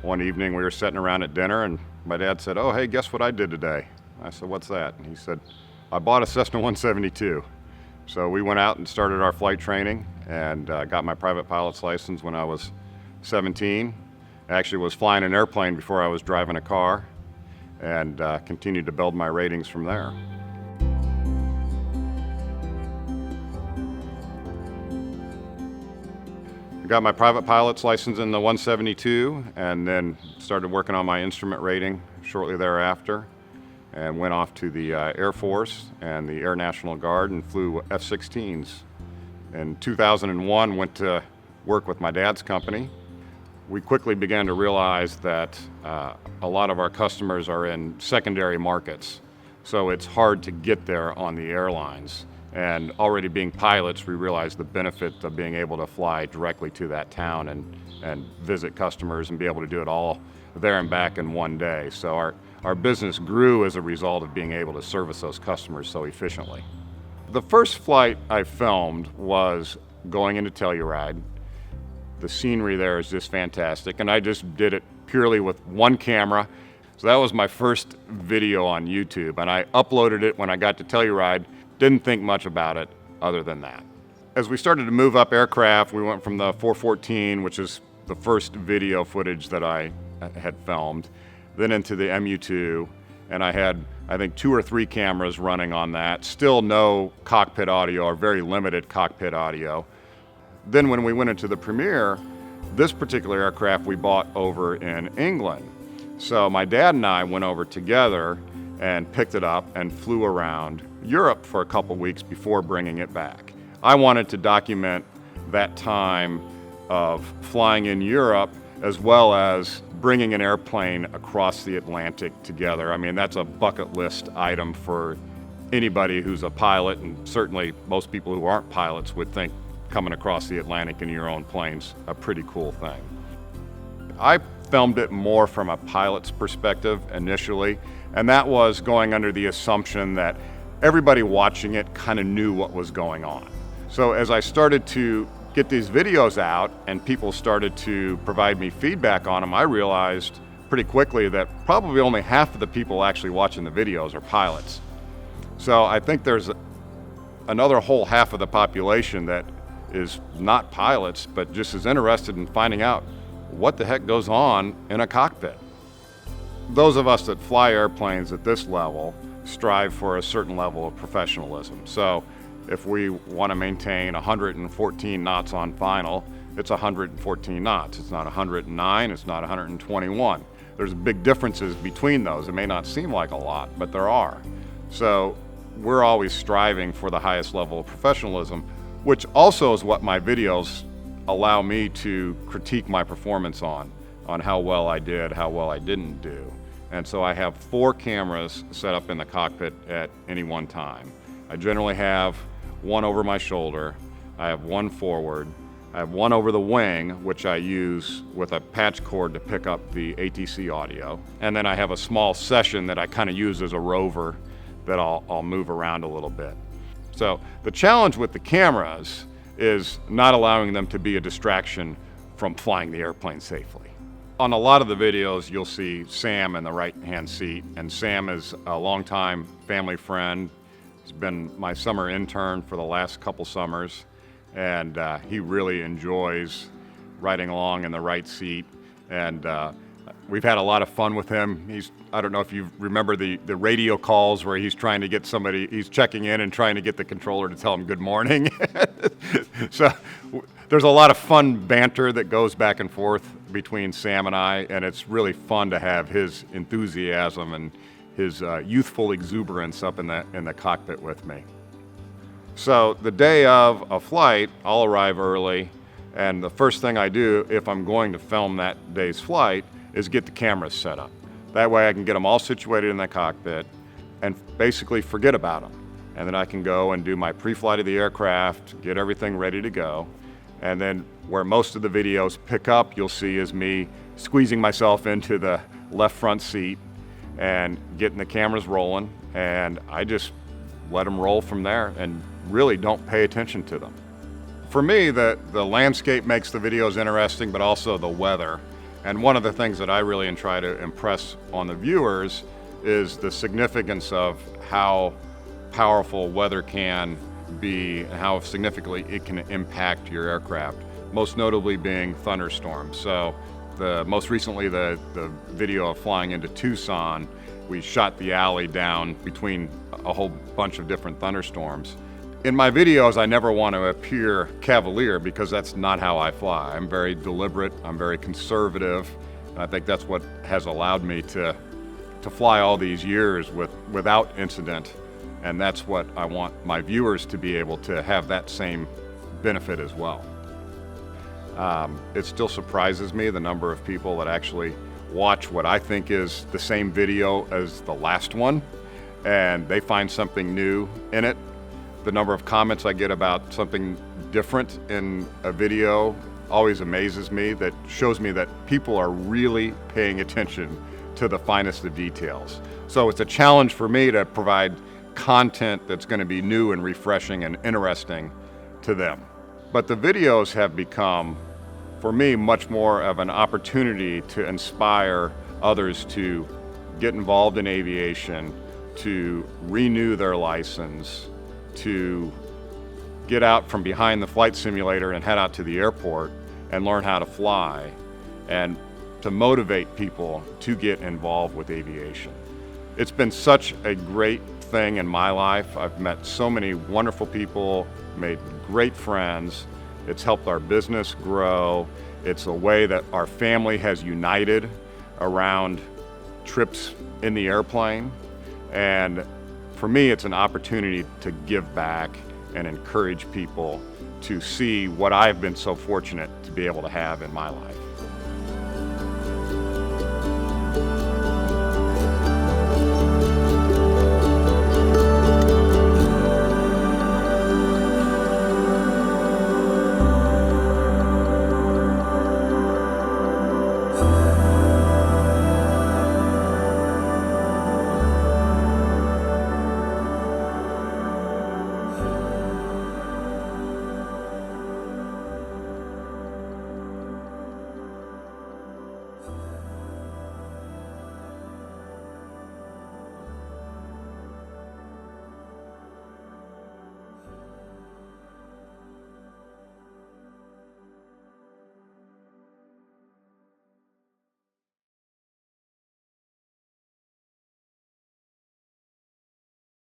One evening we were sitting around at dinner and my dad said, "Oh, hey, guess what I did today?" I said, "What's that?" And he said, "I bought a Cessna 172. So we went out and started our flight training and got my private pilot's license when I was 17. I actually was flying an airplane before I was driving a car, and continued to build my ratings from there. I got my private pilot's license in the 172 and then started working on my instrument rating shortly thereafter, and went off to the Air Force and the Air National Guard and flew F-16s. In 2001, went to work with my dad's company. We quickly began to realize that a lot of our customers are in secondary markets, so it's hard to get there on the airlines. And already being pilots, we realized the benefit of being able to fly directly to that town and visit customers and be able to do it all there and back in one day. So our business grew as a result of being able to service those customers so efficiently. The first flight I filmed was going into Telluride. The scenery there is just fantastic, and I just did it purely with one camera. So that was my first video on YouTube, and I uploaded it when I got to Telluride. Didn't think much about it other than that. As we started to move up aircraft, we went from the 414, which is the first video footage that I had filmed, then into the MU2, and I had, I think, 2 or 3 cameras running on that. Still no cockpit audio, or very limited cockpit audio. Then when we went into the Premier, this particular aircraft we bought over in England. So my dad and I went over together and picked it up and flew around Europe for a couple weeks before bringing it back. I wanted to document that time of flying in Europe as well as bringing an airplane across the Atlantic together. I mean, that's a bucket list item for anybody who's a pilot, and certainly most people who aren't pilots would think coming across the Atlantic in your own plane's a pretty cool thing. I filmed it more from a pilot's perspective initially, and that was going under the assumption that everybody watching it kind of knew what was going on. So as I started to get these videos out and people started to provide me feedback on them, I realized pretty quickly that probably only half of the people actually watching the videos are pilots. So I think there's another whole half of the population that is not pilots, but just is interested in finding out what the heck goes on in a cockpit. Those of us that fly airplanes at this level strive for a certain level of professionalism. So if we want to maintain 114 knots on final, it's 114 knots. It's not 109, it's not 121. There's big differences between those. It may not seem like a lot, but there are. So we're always striving for the highest level of professionalism, which also is what my videos allow me to critique my performance on how well I did, how well I didn't do. And so I have 4 cameras set up in the cockpit at any one time. I generally have one over my shoulder, I have one forward, I have one over the wing, which I use with a patch cord to pick up the ATC audio. And then I have a small session that I kind of use as a rover that I'll move around a little bit. So the challenge with the cameras is not allowing them to be a distraction from flying the airplane safely. On a lot of the videos, you'll see Sam in the right-hand seat, and Sam is a longtime family friend. He's been my summer intern for the last couple summers, and he really enjoys riding along in the right seat, and we've had a lot of fun with him. I don't know if you remember the radio calls where he's trying to get somebody, he's checking in and trying to get the controller to tell him good morning. So there's a lot of fun banter that goes back and forth between Sam and I, and it's really fun to have his enthusiasm and his youthful exuberance up in the cockpit with me. So the day of a flight, I'll arrive early, and the first thing I do if I'm going to film that day's flight is get the cameras set up. That way I can get them all situated in the cockpit and basically forget about them. And then I can go and do my pre-flight of the aircraft, get everything ready to go. And then where most of the videos pick up, you'll see is me squeezing myself into the left front seat and getting the cameras rolling. And I just let them roll from there and really don't pay attention to them. For me, the landscape makes the videos interesting, but also the weather. And one of the things that I really try to impress on the viewers is the significance of how powerful weather can be and how significantly it can impact your aircraft, most notably being thunderstorms. So most recently, the video of flying into Tucson, we shot the alley down between a whole bunch of different thunderstorms. In my videos, I never want to appear cavalier because that's not how I fly. I'm very deliberate, I'm very conservative, and I think that's what has allowed me to fly all these years without incident, and that's what I want my viewers to be able to have that same benefit as well. It still surprises me the number of people that actually watch what I think is the same video as the last one, and they find something new in it. The number of comments I get about something different in a video always amazes me. That shows me that people are really paying attention to the finest of details. So it's a challenge for me to provide content that's going to be new and refreshing and interesting to them. But the videos have become, for me, much more of an opportunity to inspire others to get involved in aviation, to renew their license, to get out from behind the flight simulator and head out to the airport and learn how to fly, and to motivate people to get involved with aviation. It's been such a great thing in my life. I've met so many wonderful people, made great friends. It's helped our business grow. It's a way that our family has united around trips in the airplane. And for me, it's an opportunity to give back and encourage people to see what I've been so fortunate to be able to have in my life.